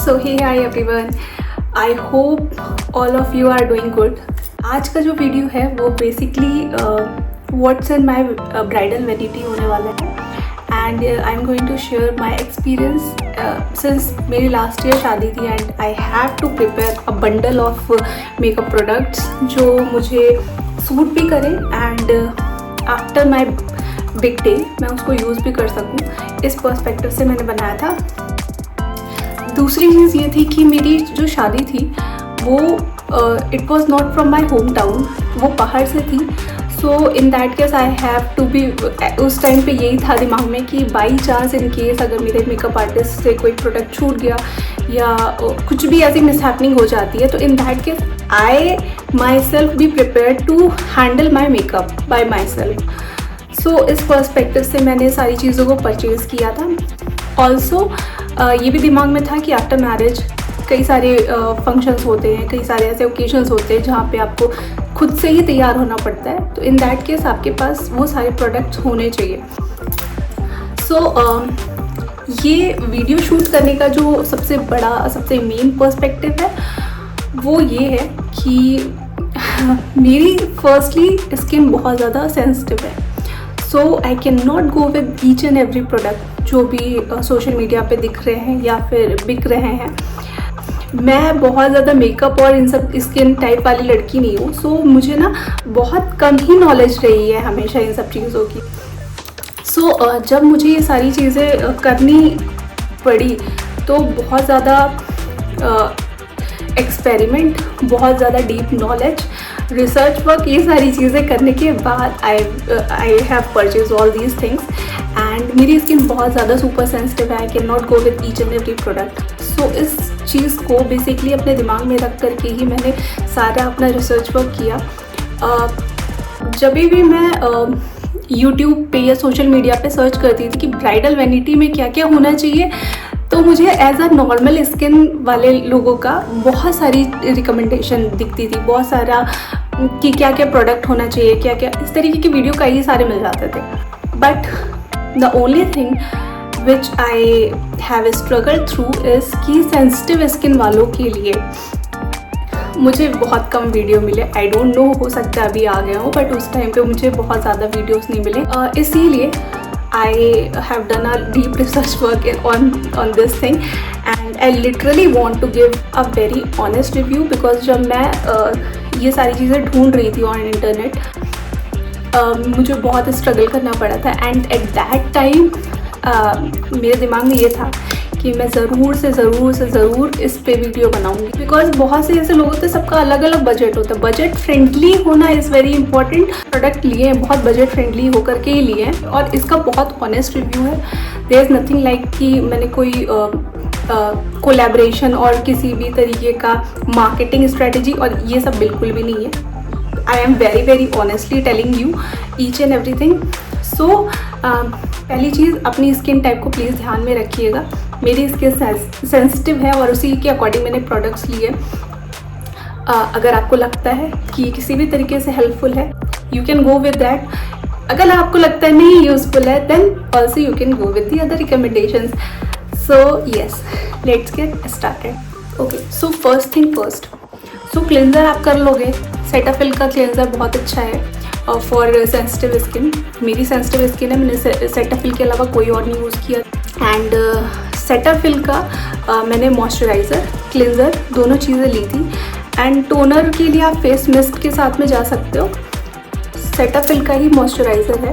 So hey hi everyone, I hope all of you are doing good. आज का जो video है वो basically what's in my bridal vanity होने वाला है and I am going to share my experience since मेरी last year शादी थी and I have to prepare a bundle of makeup products जो मुझे सूट भी करें and after my big day मैं उसको यूज़ भी कर सकूं। इस पर्सपेक्टिव से मैंने बनाया था। दूसरी चीज़ ये थी कि मेरी जो शादी थी वो it was not from my home town, वो बाहर से थी। So in that case I have to be, उस टाइम पे यही था दिमाग में कि बाई चांस इन केस अगर मेरे मेकअप आर्टिस्ट से कोई प्रोडक्ट छूट गया या कुछ भी ऐसी मिसहैपनिंग हो जाती है तो in that case I myself be prepared to handle my makeup by myself. So इस पर्सपेक्टिव से मैंने सारी चीज़ों को परचेज़ किया था। ऑल्सो ये भी दिमाग में था कि आफ्टर मैरिज कई सारे फंक्शंस होते हैं, कई सारे ऐसे ओकेजन्स होते हैं जहाँ पे आपको खुद से ही तैयार होना पड़ता है, तो इन दैट केस आपके पास वो सारे प्रोडक्ट्स होने चाहिए। सो ये वीडियो शूट करने का जो सबसे बड़ा, सबसे मेन पर्सपेक्टिव है वो ये है कि मेरी फर्स्टली स्किन बहुत ज़्यादा सेंसिटिव है। So I can not go with each and every product जो भी सोशल मीडिया पे दिख रहे हैं या फिर बिक रहे हैं। मैं बहुत ज़्यादा मेकअप और इन सब स्किन टाइप वाली लड़की नहीं हूँ। सो मुझे ना बहुत कम ही नॉलेज रही है हमेशा इन सब चीज़ों की। सो जब मुझे ये सारी चीज़ें करनी पड़ी तो बहुत ज़्यादा एक्सपेरिमेंट, बहुत ज़्यादा डीप नॉलेज, रिसर्च वर्क, ये सारी चीज़ें करने के बाद I have purchase all these things and मेरी स्किन बहुत ज़्यादा सुपर सेंसिटिव है। I can not go with each and every product. So इस चीज़ को बेसिकली अपने दिमाग में रख करके ही मैंने सारा अपना रिसर्च वर्क किया। जब भी मैं यूट्यूब पे या सोशल मीडिया पे सर्च करती थी कि ब्राइडल वैनिटी में क्या क्या होना चाहिए, तो मुझे एज अ नॉर्मल स्किन वाले लोगों का बहुत सारी रिकमेंडेशन दिखती थी, बहुत सारा कि क्या क्या प्रोडक्ट होना चाहिए, क्या क्या इस तरीके की वीडियो कई सारे मिल जाते थे। But the only thing which I have struggle through is कि सेंसिटिव स्किन वालों के लिए मुझे बहुत कम वीडियो मिले। आई डोंट नो, हो सकता है अभी आ गया हो, बट उस टाइम पे मुझे बहुत ज़्यादा वीडियोस नहीं मिले। इसीलिए I have done a deep research work on this thing and I literally want to give a very honest review because जब मैं ये सारी चीज़ें ढूंढ रही थी ऑन इंटरनेट मुझे बहुत स्ट्रगल करना पड़ा था एंड एट दैट टाइम मेरे दिमाग में ये था कि मैं ज़रूर इस पे वीडियो बनाऊंगी बिकॉज बहुत से ऐसे लोग होते हैं, सबका अलग अलग बजट होता है। बजट फ्रेंडली होना इज़ वेरी इंपॉर्टेंट। प्रोडक्ट लिए हैं बहुत बजट फ्रेंडली होकर के ही लिए हैं और इसका बहुत ऑनेस्ट रिव्यू है। देयर इज़ नथिंग लाइक कि मैंने कोई कोलैबोरेशन और किसी भी तरीके का मार्केटिंग स्ट्रेटजी और ये सब बिल्कुल भी नहीं है। I am very honestly telling you each and everything. So पहली चीज़, अपनी स्किन टाइप को प्लीज़ ध्यान में रखिएगा। मेरी स्किन सेंसिटिव है और उसी के अकॉर्डिंग मैंने प्रोडक्ट्स लिए। अगर आपको लगता है कि किसी भी तरीके से हेल्पफुल है you can go with that. अगर आपको लगता है नहीं यूज़फुल है then also you can go with the other recommendations. So yes, let's get started. Okay, so first thing first, so cleanser आप कर लोगे। सेटाफिल का क्लेंजर बहुत अच्छा है फॉर सेंसिटिव स्किन। मेरी सेंसिटिव स्किन है, मैंने सेटाफिल के अलावा कोई और नहीं यूज़ किया। एंड सेटाफिल का मैंने मॉइस्चराइज़र, क्लेंजर दोनों चीज़ें ली थी। एंड टोनर के लिए आप फेस मिस्ट के साथ में जा सकते हो। सेटाफिल का ही मॉइस्चराइज़र है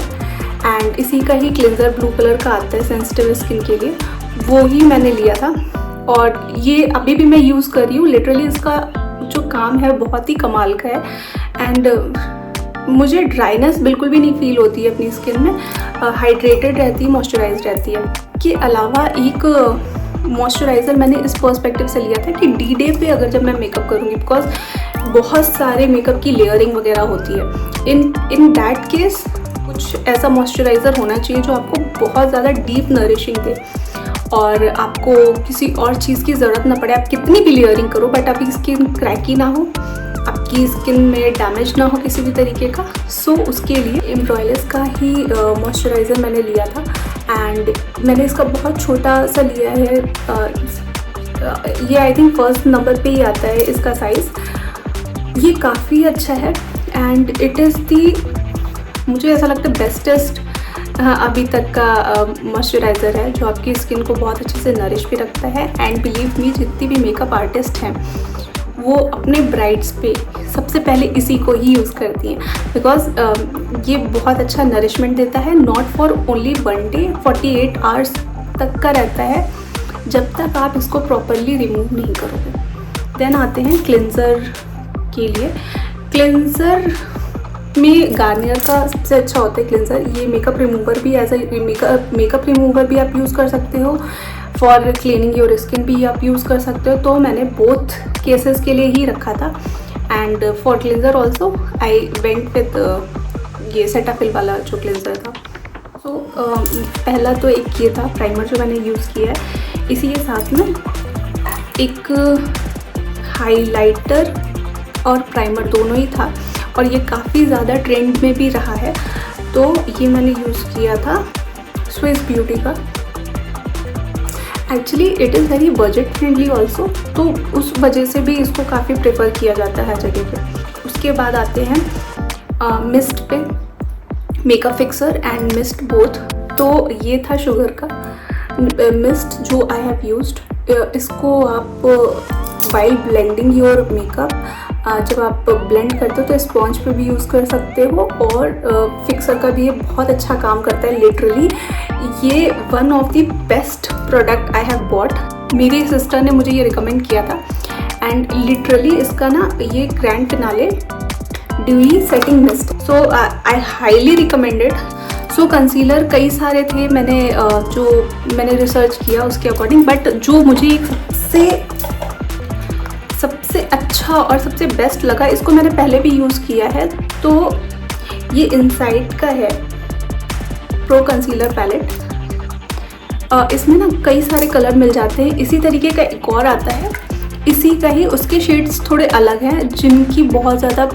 एंड इसी का ही क्लेंजर ब्लू कलर का आता है सेंसिटिव स्किन के लिए, वो ही मैंने लिया था और ये अभी भी मैं यूज़ कर रही हूँ। लिटरली इसका जो काम है बहुत ही कमाल का है एंड मुझे ड्राइनेस बिल्कुल भी नहीं फील होती है अपनी स्किन में। हाइड्रेटेड रहती है, मॉइस्चराइज्ड रहती है। के अलावा एक मॉइस्चराइज़र मैंने इस पर्सपेक्टिव से लिया था कि डी डे पे अगर जब मैं मेकअप करूँगी, बिकॉज बहुत सारे मेकअप की लेयरिंग वगैरह होती है, इन दैट केस कुछ ऐसा मॉइस्चराइज़र होना चाहिए जो आपको बहुत ज़्यादा डीप नरिशिंग दे और आपको किसी और चीज़ की ज़रूरत ना पड़े। आप कितनी भी लेयरिंग करो बट आपकी स्किन क्रैकी ना हो, आपकी स्किन में डैमेज ना हो किसी भी तरीके का। सो उसके लिए एम्ब्रॉयलर्स का ही मॉइस्चराइज़र मैंने लिया था एंड मैंने इसका बहुत छोटा सा लिया है ये आई थिंक फर्स्ट नंबर पे ही आता है इसका साइज़। ये काफ़ी अच्छा है एंड इट इज़ दी, मुझे ऐसा लगता है बेस्टेस्ट अभी तक का मॉइस्चराइज़र है जो आपकी स्किन को बहुत अच्छे से नरिश भी रखता है। एंड बिलीव मी, जितनी भी मेकअप आर्टिस्ट हैं वो अपने ब्राइड्स पे सबसे पहले इसी को ही यूज़ करती हैं, बिकॉज ये बहुत अच्छा नरिशमेंट देता है। Not for only 1 day, 48 hours तक का रहता है जब तक आप इसको प्रॉपरली रिमूव नहीं करोगे। देन आते हैं क्लिनज़र के लिए। क्लिनज़र में गार्नियर का सबसे अच्छा होता है क्लिनज़र। ये मेकअप रिमूवर भी एज ए मेकअप रिमूवर भी आप यूज़ कर सकते हो, फॉर क्लीनिंग योर स्किन भी आप यूज़ कर सकते हो। तो मैंने बोथ केसेस के लिए ही रखा था। And for cleanser also I went with ये सेटाफिल वाला जो क्लिनज़र था। तो पहला तो एक ये था प्राइमर जो मैंने यूज़ किया है। इसी के साथ में एक हाइलाइटर और प्राइमर दोनों ही था और ये काफ़ी ज़्यादा ट्रेंड में भी रहा है। तो ये मैंने यूज़ किया था स्विस ब्यूटी का। Actually it is very budget friendly also, तो उस वजह से भी इसको काफ़ी प्रेफर किया जाता है हर जगह पे। उसके बाद आते हैं मिस्ट पे, makeup fixer and mist both. तो ये था शुगर का मिस्ट जो आई हैव यूज्ड। इसको आप वाइल ब्लेंडिंग योर मेकअप, जब आप ब्लेंड करते हो तो स्पॉन्ज पे भी यूज़ कर सकते हो और फिक्सर का भी ये बहुत अच्छा काम करता है। लिटरली ये one of the best product I have bought. मेरी सिस्टर ने मुझे ये रिकमेंड किया था एंड लिटरली इसका ना ये grand finale dewy setting mist, so I highly recommended. So concealer कई सारे थे, मैंने रिसर्च किया उसके अकॉर्डिंग, बट जो मुझे एक सबसे अच्छा और सबसे बेस्ट लगा, इसको मैंने पहले भी यूज़ किया है, तो ये इनसाइड का है प्रो कंसीलर पैलेट। इसमें ना कई सारे कलर मिल जाते हैं। इसी तरीके का एक और आता है, इसी का ही, उसके शेड्स थोड़े अलग हैं। जिनकी बहुत ज़्यादा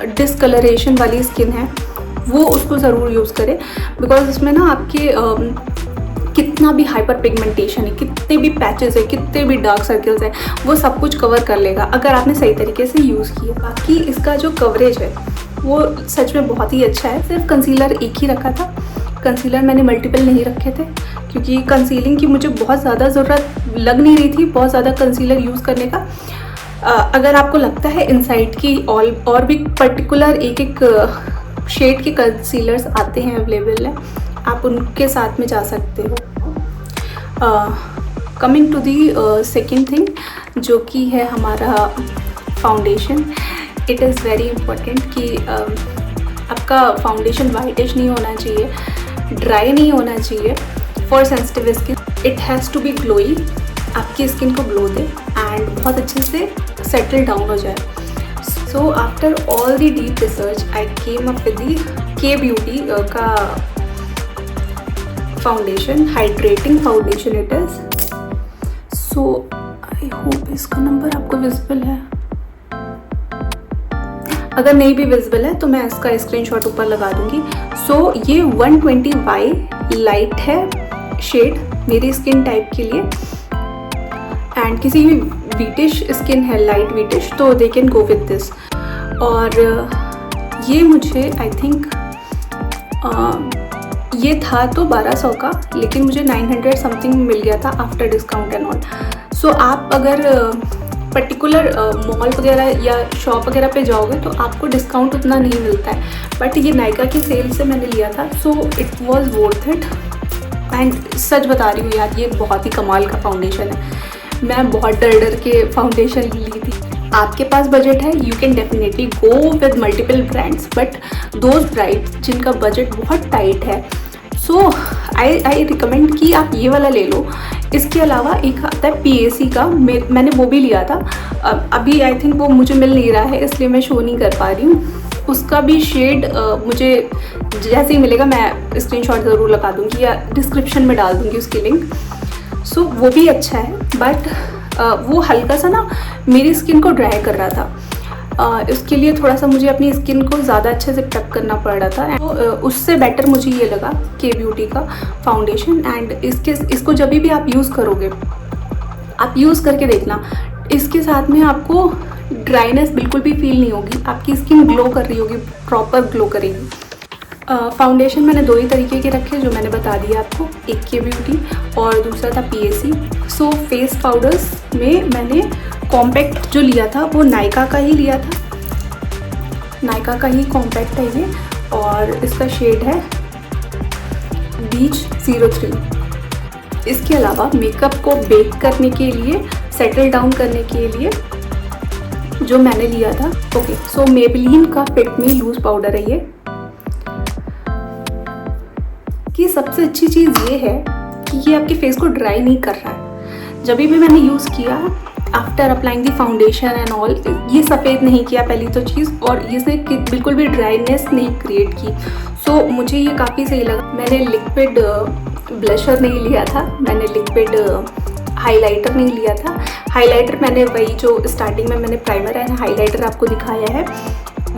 डिसकलरेशन वाली स्किन है वो उसको ज़रूर यूज़ करें, बिकॉज इसमें ना आपके कितना भी हाइपर पिगमेंटेशन है, कितने भी पैचेस है, कितने भी डार्क सर्कल्स है, वो सब कुछ कवर कर लेगा अगर आपने सही तरीके से यूज़ किया। बाकी इसका जो कवरेज है वो सच में बहुत ही अच्छा है। सिर्फ कंसीलर एक ही रखा था, कंसीलर मैंने मल्टीपल नहीं रखे थे क्योंकि कंसीलिंग की मुझे बहुत ज़्यादा ज़रूरत लग नहीं रही थी, बहुत ज़्यादा कंसीलर यूज़ करने का। अगर आपको लगता है इनसाइड की और भी पर्टिकुलर एक शेड के कंसीलर्स आते हैं अवेलेबल है, आप उनके साथ में जा सकते हो। Coming to the second thing जो कि है हमारा foundation. It is very important कि आपका फाउंडेशन वाइटिश नहीं होना चाहिए, ड्राई नहीं होना चाहिए। For sensitive skin it has to be glowy, आपकी स्किन को ग्लो दे एंड बहुत अच्छे से सेटल डाउन हो जाए। So after all the deep research I came up with the Kay Beauty का foundation, hydrating foundation it is. So I hope इसका नंबर आपको विजिबल है, अगर नहीं भी विजिबल है तो मैं इसका स्क्रीनशॉट ऊपर लगा दूंगी। सो ये 120Y लाइट है शेड मेरी स्किन टाइप के लिए, एंड किसी भी वीटिश स्किन है, लाइट वीटिश, तो they can go with this. और ये मुझे आई थिंक ये था तो 1200 का, लेकिन मुझे 900 समथिंग मिल गया था आफ्टर डिस्काउंट एंड ऑल। सो आप अगर पर्टिकुलर मॉल वगैरह या शॉप वगैरह पे जाओगे तो आपको डिस्काउंट उतना नहीं मिलता है, बट ये नायका की सेल से मैंने लिया था, so it was worth it. And such बता रही हूँ यार, ये बहुत ही कमाल का फाउंडेशन है। मैं बहुत डर के फाउंडेशन ली थी। आपके पास बजट है, you can definitely go with multiple brands, but those brides जिनका बजट बहुत टाइट है, सो आई रिकमेंड कि आप ये वाला ले लो। इसके अलावा एक आता है PAC का, मैंने वो भी लिया था। अभी आई थिंक वो मुझे मिल नहीं रहा है, इसलिए मैं शो नहीं कर पा रही हूँ। उसका भी शेड मुझे जैसे ही मिलेगा मैं स्क्रीनशॉट ज़रूर लगा दूँगी या डिस्क्रिप्शन में डाल दूँगी उसकी लिंक। सो वो भी अच्छा है, बट वो हल्का सा ना मेरी स्किन को ड्राई कर रहा था। इसके लिए थोड़ा सा मुझे अपनी स्किन को ज़्यादा अच्छे से प्रेप करना पड़ रहा था, तो उससे बेटर मुझे ये लगा के ब्यूटी का फाउंडेशन। एंड इसको जब भी आप यूज़ करोगे आप यूज़ करके देखना। इसके साथ में आपको ड्राइनेस बिल्कुल भी फील नहीं होगी, आपकी स्किन ग्लो कर रही होगी, प्रॉपर ग्लो करेगी। फाउंडेशन मैंने 2 ही तरीके के रखे जो मैंने बता दिया आपको, एक के ब्यूटी और दूसरा था PAC। सो फेस पाउडर्स में मैंने कॉम्पैक्ट जो लिया था वो नायका का ही लिया था, नायका का ही कॉम्पैक्ट है ये, और इसका शेड है बीच 03। इसके अलावा मेकअप को बेक करने के लिए, सेटल डाउन करने के लिए जो मैंने लिया था, ओके, सो मेबेलिन का फिट मी लूज पाउडर है ये। कि सबसे अच्छी चीज़ ये है कि ये आपके फेस को ड्राई नहीं कर रहा है। जब भी मैंने यूज़ किया after applying the foundation and all, ये सफ़ेद नहीं किया पहली तो चीज़, और इसने बिल्कुल भी ड्राइनेस नहीं क्रिएट की। सो मुझे ये काफ़ी सही लगा। मैंने लिक्विड ब्लशर नहीं लिया था, मैंने लिक्विड हाइलाइटर नहीं लिया था। हाइलाइटर मैंने वही जो स्टार्टिंग में मैंने प्राइमर एंड हाइलाइटर आपको दिखाया है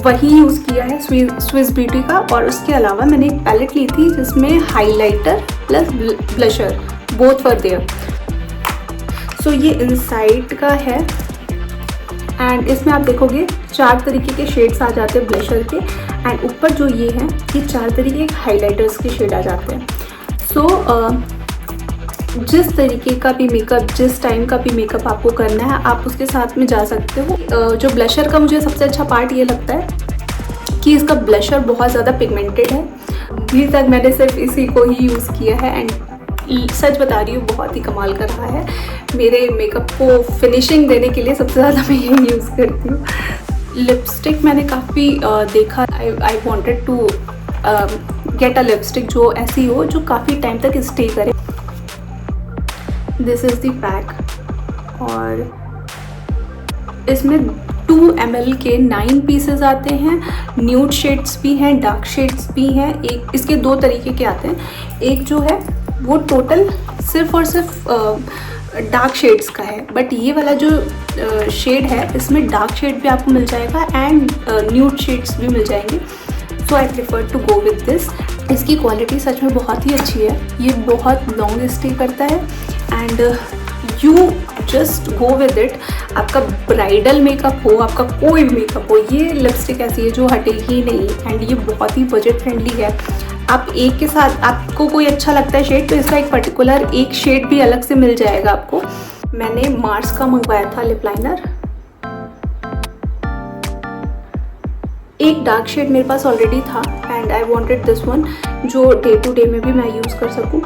वही यूज़ किया है स्विस ब्यूटी का। और उसके अलावा मैंने एक पैलेट ली थी जिसमें highlighter plus blusher both were there. So ये इनसाइड का है एंड इसमें आप देखोगे 4 तरीके के शेड्स आ जाते हैं ब्लशर के, एंड ऊपर जो ये हैं ये 4 तरीके के हाइलाइटर्स के शेड आ जाते हैं। सो जिस तरीके का भी मेकअप, जिस टाइम का भी मेकअप आपको करना है आप उसके साथ में जा सकते हो। जो ब्लशर का मुझे सबसे अच्छा पार्ट ये लगता है कि इसका ब्लशर बहुत ज़्यादा पिगमेंटेड है। अभी तक मैंने सिर्फ इसी को ही यूज़ किया है एंड सच बता रही हूँ बहुत ही कमाल कर रहा है। मेरे मेकअप को फिनिशिंग देने के लिए सबसे ज़्यादा मैं यही यूज़ करती हूँ। लिपस्टिक मैंने काफ़ी देखा, I wanted to get a lipstick जो ऐसी हो जो काफ़ी टाइम तक स्टे करे। दिस इज़ द पैक, और इसमें 2 ml के 9 पीसेस आते हैं। न्यूड शेड्स भी हैं, डार्क शेड्स भी हैं। एक इसके 2 तरीके के आते हैं, एक जो है वो टोटल सिर्फ और सिर्फ डार्क शेड्स का है, बट ये वाला जो शेड है इसमें डार्क शेड भी आपको मिल जाएगा एंड न्यूड शेड्स भी मिल जाएंगे। So I prefer to go with this. इसकी क्वालिटी सच में बहुत ही अच्छी है, ये बहुत लॉन्ग स्टे करता है and you just go with it. आपका ब्राइडल मेकअप हो, आपका कोई भी मेकअप हो, ये लिपस्टिक ऐसी है जो हटेगी नहीं एंड ये बहुत ही बजट फ्रेंडली है। आप एक के साथ, आपको कोई अच्छा लगता है शेड तो इसका एक पर्टिकुलर एक शेड भी अलग से मिल जाएगा आपको। मैंने मार्स का मंगवाया था लिप लाइनर, एक डार्क शेड मेरे पास ऑलरेडी था and I wanted this one जो डे टू डे में भी मैं यूज़ कर सकूं।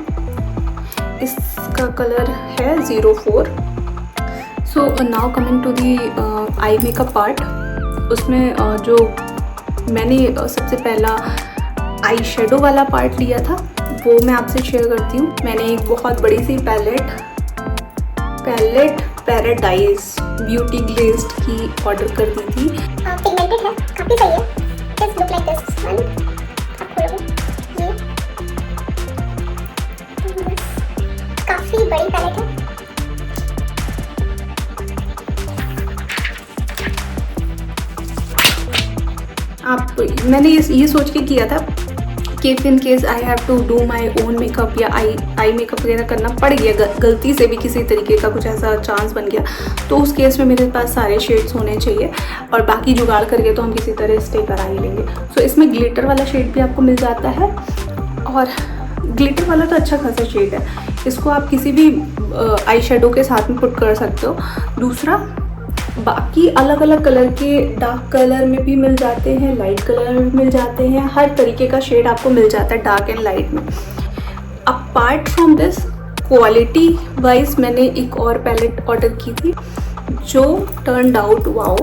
इसका कलर है 04। So now coming to the eye makeup part. उसमें जो मैंने सबसे पहला आई शेडो वाला पार्ट लिया था वो मैं आपसे शेयर करती हूँ। मैंने एक बहुत बड़ी सी पैलेट पैराडाइज ब्यूटी ग्लेज्ड की ऑर्डर कर दी थी। पिगमेंटेड है, काफी सही है। Just look like this one. आप खोलोगे ये काफी बड़ी पैलेट है। मैंने ये सोच के किया था कि if in case I have to do my own makeup या आई मेकअप वगैरह करना पड़ गया, गलती से भी किसी तरीके का कुछ ऐसा चांस बन गया, तो उस केस में मेरे पास सारे शेड्स होने चाहिए और बाकी जुगाड़ करके तो हम किसी तरह स्टे करा ही लेंगे। सो इसमें ग्लिटर वाला शेड भी आपको मिल जाता है और ग्लिटर वाला तो अच्छा खासा शेड है, इसको आप किसी भी आई शेडो के साथ में पुट कर सकते हो। दूसरा, बाकी अलग अलग कलर के डार्क कलर में भी मिल जाते हैं, लाइट कलर में भी मिल जाते हैं, हर तरीके का शेड आपको मिल जाता है डार्क एंड लाइट में। Apart from this, quality wise मैंने एक और पैलेट ऑर्डर की थी जो टर्न्ड आउट वाओ,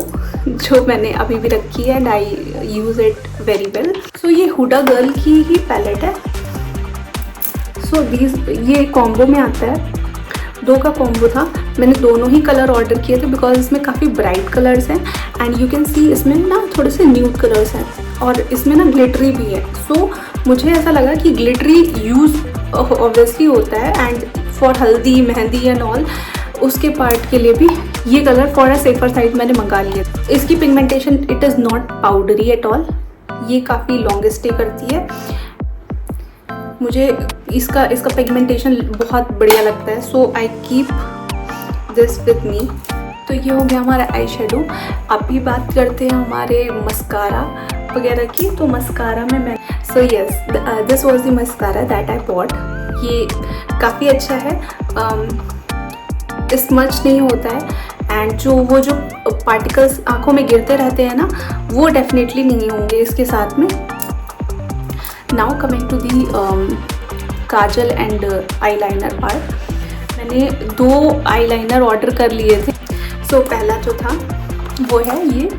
जो मैंने अभी भी रखी है and I use it very well. So ये हुडा गर्ल की ही पैलेट है। सो ये कॉम्बो में आता है, 2 का कॉम्बो था। मैंने दोनों ही कलर ऑर्डर किए थे बिकॉज इसमें काफ़ी ब्राइट कलर्स हैं एंड यू कैन सी इसमें ना थोड़े से न्यूड कलर्स हैं और इसमें ना ग्लिटरी भी है। सो मुझे ऐसा लगा कि ग्लिटरी यूज़ ऑब्वियसली होता है एंड फॉर हल्दी मेहंदी एंड ऑल, उसके पार्ट के लिए भी ये colour for a safer side मैंने मंगा लिए। इसकी pigmentation it is not powdery at all, ये काफ़ी लॉन्ग स्टे करती है। मुझे इसका पिगमेंटेशन बहुत बढ़िया लगता है। So I keep this with me. तो ये हो गया हमारा आई शेडो। अभी बात करते हैं हमारे मस्कारा वगैरह की। तो मस्कारा में मैं this was the mascara that I bought. ये काफ़ी अच्छा है, स्मच नहीं होता है एंड जो पार्टिकल्स आँखों में गिरते रहते हैं ना, वो डेफिनेटली नहीं होंगे इसके साथ में। Now coming to the kajal and eyeliner part. मैंने 2 आईलाइनर ऑर्डर कर लिए थे। सो पहला जो था वो है ये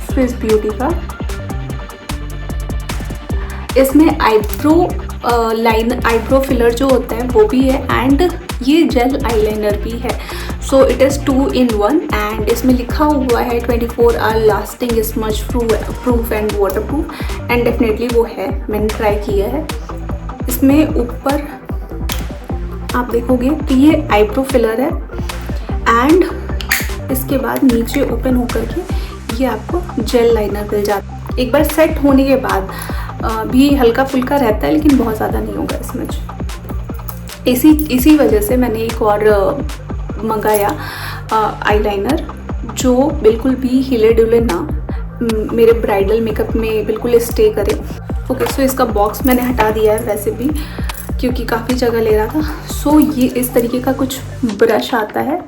स्विस ब्यूटी का। इसमें आईब्रो फिलर जो होता है वो भी है एंड ये जेल आईलाइनर भी है। So it is 2 in 1 and इसमें लिखा हुआ है 24 hour lasting smudge proof and waterproof and definitely वो है, मैंने ट्राई किया है। इसमें ऊपर आप देखोगे तो ये आईब्रो फिलर है एंड इसके बाद नीचे ओपन होकर के ये आपको जेल लाइनर मिल जाता है। एक बार सेट होने के बाद भी हल्का फुल्का रहता है, लेकिन बहुत ज़्यादा नहीं होगा इसमें। इसी वजह से मैंने एक और मंगाया आईलाइनर जो बिल्कुल भी हिले डुले ना, मेरे ब्राइडल मेकअप में बिल्कुल स्टे करे। ओके, सो इसका बॉक्स मैंने हटा दिया है वैसे भी, क्योंकि काफ़ी जगह ले रहा था। सो ये इस तरीके का कुछ ब्रश आता है।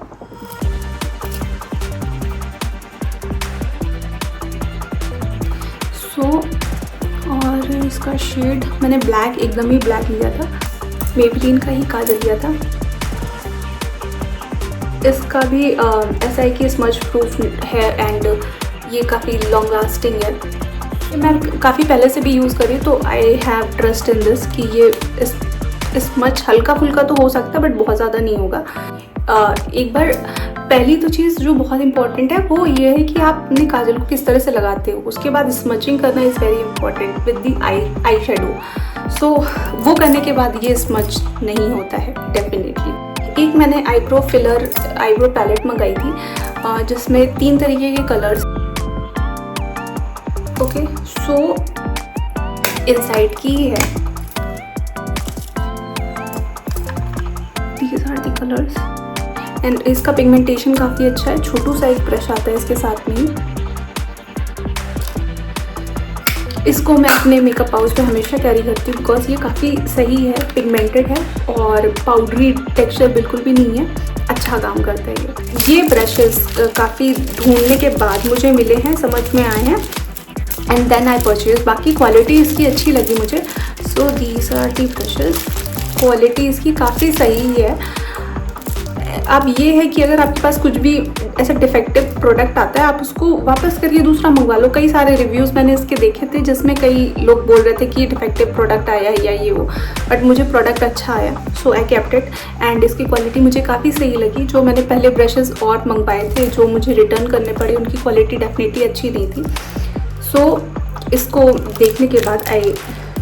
और इसका शेड मैंने ब्लैक, एकदम ही ब्लैक लिया था, मेबेलिन का ही काजल लिया था। इसका भी ऐसा है कि स्मच प्रूफ है एंड ये काफ़ी लॉन्ग लास्टिंग है। मैं काफ़ी पहले से भी यूज़ करी, तो I have trust in this कि ये स्मच हल्का फुल्का तो हो सकता है बट बहुत ज़्यादा नहीं होगा। एक बार पहली तो चीज़ जो बहुत इंपॉर्टेंट है वो ये है कि आप अपने काजल को किस तरह से लगाते हो। उसके बाद स्मचिंग करना is very important with the eye shadow. So वो करने के बाद ये स्मच नहीं होता है डेफिनेटली। एक मैंने आईब्रो पैलेट मंगाई थी जिसमें 3 तरीके के कलर्स। ओके, सो इनसाइड की है, these are the colors and इसका पिगमेंटेशन काफ़ी अच्छा है। छोटू सा एक ब्रश आता है इसके साथ में ही। इसको मैं अपने मेकअप पाउच में हमेशा कैरी करती हूँ बिकॉज ये काफ़ी सही है, पिगमेंटेड है और पाउडरी टेक्सचर बिल्कुल भी नहीं है, अच्छा काम करता है ये ब्रशेस काफ़ी ढूंढने के बाद मुझे मिले हैं, समझ में आए हैं एंड देन आई परचेज। बाकी क्वालिटी इसकी अच्छी लगी मुझे। So these are the brushes. Quality इसकी काफ़ी सही है। अब ये है कि अगर आपके पास कुछ भी ऐसा डिफेक्टिव प्रोडक्ट आता है, आप उसको वापस करके दूसरा मंगवा लो। कई सारे रिव्यूज़ मैंने इसके देखे थे जिसमें कई लोग बोल रहे थे कि डिफेक्टिव प्रोडक्ट आया है या ये वो, बट मुझे प्रोडक्ट अच्छा आया, सो आई केप्ट इट एंड इसकी क्वालिटी मुझे काफ़ी सही लगी। जो मैंने पहले ब्रशेज़ और मंगवाए थे जो मुझे रिटर्न करने पड़े, उनकी क्वालिटी डेफिनेटली अच्छी नहीं थी। सो इसको देखने के बाद आई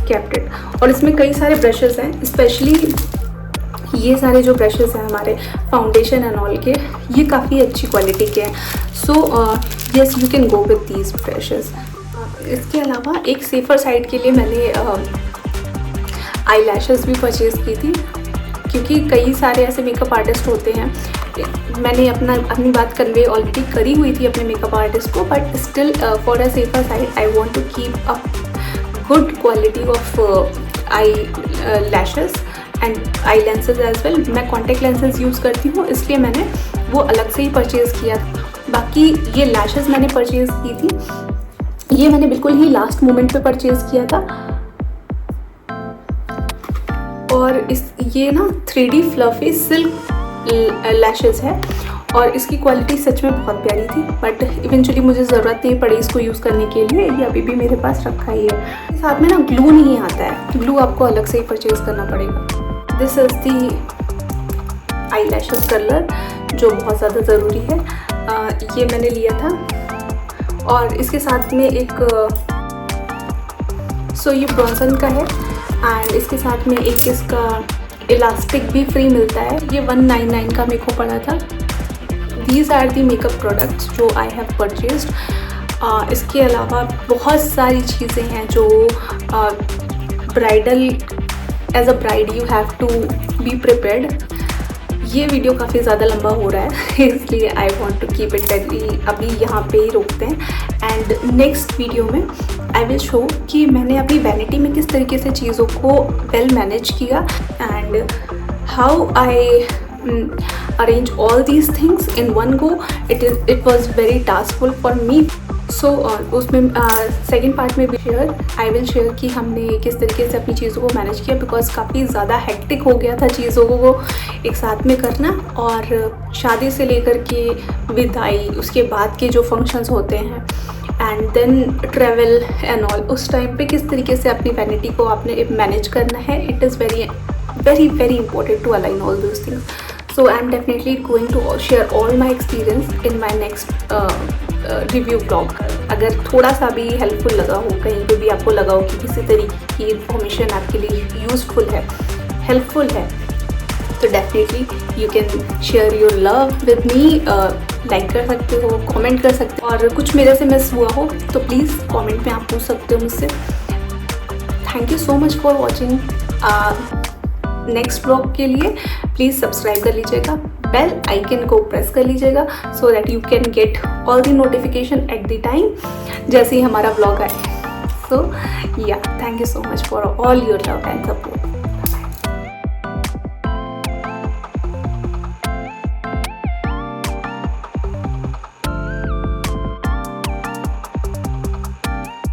केप्ट इट। और इसमें कई सारे ब्रशेज़ हैं, स्पेशली ये सारे जो ब्रशेस हैं हमारे फाउंडेशन एंड ऑल के, ये काफ़ी अच्छी क्वालिटी के हैं। So yes, you can go with these brushes. इसके अलावा एक सेफ़र साइड के लिए मैंने आई लैशेज़ भी परचेज़ की थी, क्योंकि कई सारे ऐसे मेकअप आर्टिस्ट होते हैं। मैंने अपनी बात कन्वे ऑलरेडी करी हुई थी अपने मेकअप आर्टिस्ट को, but still for a safer side I want to keep a good quality of eyelashes and eye lenses as well. मैं कॉन्टेक्ट लेंसेज यूज़ करती हूँ, इसलिए मैंने वो अलग से ही परचेज़ किया था। बाकी ये लैशेज़ मैंने परचेज़ की थी, ये मैंने बिल्कुल ही लास्ट मोमेंट पे परचेज़ किया था। और ये ना 3D फ्लफी सिल्क लैशेज़ है और इसकी क्वालिटी सच में बहुत प्यारी थी, बट इवेंचुअली मुझे ज़रूरत नहीं पड़ी इसको यूज़ करने के लिए। ये अभी भी मेरे पास रखा ही है। साथ में ना ग्लू नहीं आता है, ग्लू आपको अलग से ही परचेज़ करना पड़ेगा। This is the I lashes colour जो बहुत ज़्यादा ज़रूरी है। ये मैंने लिया था और इसके साथ में एक ये ब्रॉन्सन का है एंड इसके साथ में एक इसका इलास्टिक भी फ्री मिलता है। ये 199 का मेरे को पड़ा था। These are the makeup products जो आई हैव परचेज्ड। इसके अलावा बहुत सारी चीज़ें हैं जो bridal as a bride you have to be prepared. ये वीडियो काफ़ी ज़्यादा लंबा हो रहा है इसलिए I want to keep it अभी यहाँ पे ही रोकते हैं। एंड नेक्स्ट वीडियो में आई विल शो कि मैंने अपनी वैनिटी में किस तरीके से चीज़ों को वेल मैनेज किया and how I arrange all these things in one go. It was very taskful for me. So उसमें सेकेंड पार्ट में भी आई विल शेयर कि हमने किस तरीके से अपनी चीज़ों को मैनेज किया, बिकॉज काफ़ी ज़्यादा हेक्टिक हो गया था चीज़ों को एक साथ में करना। और शादी से लेकर के विदाई, उसके बाद के जो फंक्शंस होते हैं and then travel and all, उस टाइम पे किस तरीके से अपनी वैनिटी को आपने मैनेज करना है, it is very very very important to align all those things. So I'm definitely going to share all my experience in my next review vlog. अगर थोड़ा सा भी हेल्पफुल लगा हो, कहीं पे भी आपको लगा हो कि किसी तरीके की इंफॉर्मेशन आपके लिए यूज़फुल है, हेल्पफुल है, तो definitely you can share your love with me. Like कर सकते हो, कमेंट कर सकते हो, और कुछ मेरे से मिस हुआ हो तो प्लीज़ कमेंट में आप पूछ सकते हो मुझसे. Thank you so much for watching. Next blog के लिए प्लीज़ सब्सक्राइब कर लीजिएगा, बेल आइकन को प्रेस कर लीजिएगा so that you can get all the notification at the time जैसे ही हमारा ब्लॉग आए. सो या, thank you so much for all your love and support.